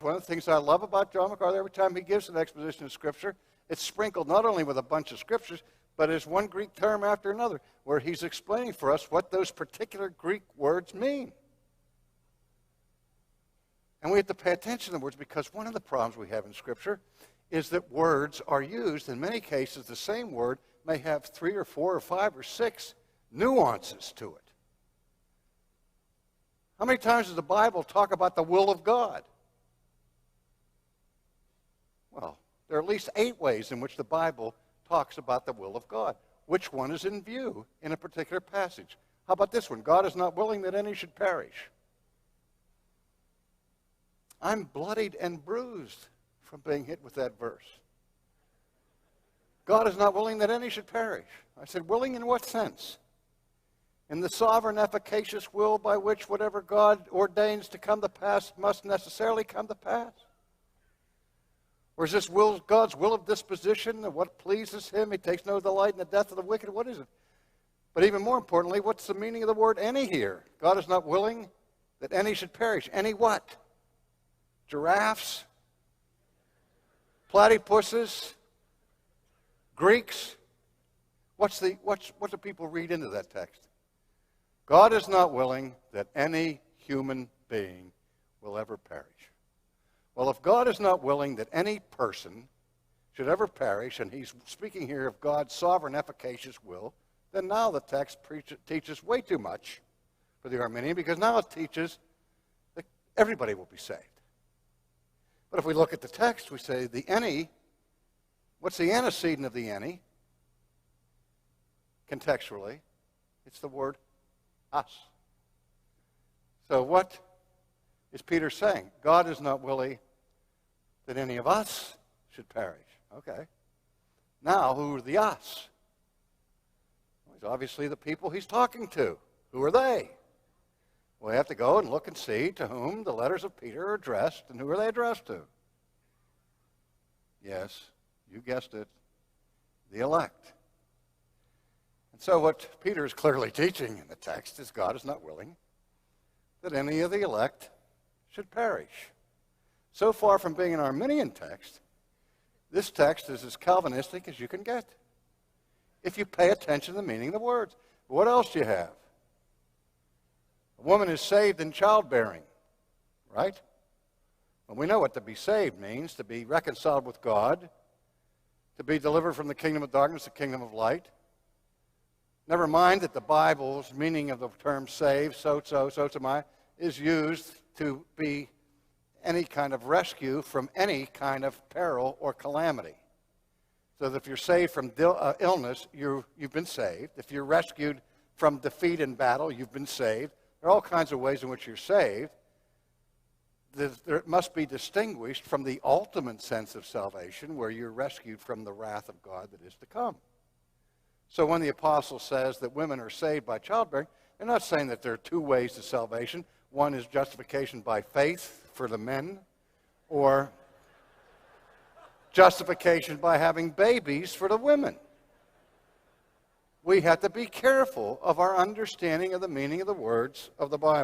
one of the things I love about John MacArthur, every time he gives an exposition of Scripture, it's sprinkled not only with a bunch of Scriptures, but as one Greek term after another, where he's explaining for us what those particular Greek words mean. And we have to pay attention to the words, because one of the problems we have in Scripture is that words are used. In many cases, the same word may have 3 or 4 or 5 or 6 nuances to it. How many times does the Bible talk about the will of God? Well, there are at least 8 ways in which the Bible talks about the will of God. Which one is in view in a particular passage? How about this one? God is not willing that any should perish. I'm bloodied and bruised from being hit with that verse. God is not willing that any should perish. I said, willing in what sense? In the sovereign, efficacious will by which whatever God ordains to come to pass must necessarily come to pass? Or is this God's will of disposition, of what pleases him? He takes no delight in the death of the wicked. What is it? But even more importantly, what's the meaning of the word any here? God is not willing that any should perish. Any what? Giraffes? Platypuses? Greeks? What do people read into that text? God is not willing that any human being will ever perish. Well, if God is not willing that any person should ever perish, and he's speaking here of God's sovereign, efficacious will, then now the text teaches way too much for the Arminian, because now it teaches that everybody will be saved. But if we look at the text, we say the any, what's the antecedent of the any? Contextually, it's the word us. So what is Peter saying? God is not willing that any of us should perish. Okay. Now, who are the us? Well, it's obviously the people he's talking to. Who are they? We have to go and look and see to whom the letters of Peter are addressed, and who are they addressed to? Yes, you guessed it, the elect. And so what Peter is clearly teaching in the text is God is not willing that any of the elect should perish. So far from being an Arminian text, this text is as Calvinistic as you can get, if you pay attention to the meaning of the words. What else do you have? A woman is saved in childbearing, right? Well, we know what to be saved means: to be reconciled with God, to be delivered from the kingdom of darkness to the kingdom of light. Never mind that the Bible's meaning of the term saved, sozo, is used to be any kind of rescue from any kind of peril or calamity. So that if you're saved from illness, you've been saved. If you're rescued from defeat in battle, you've been saved. There are all kinds of ways in which you're saved. There must be distinguished from the ultimate sense of salvation, where you're rescued from the wrath of God that is to come. So when the apostle says that women are saved by childbearing, they're not saying that there are 2 ways to salvation. One is justification by faith for the men, or justification by having babies for the women. We have to be careful of our understanding of the meaning of the words of the Bible.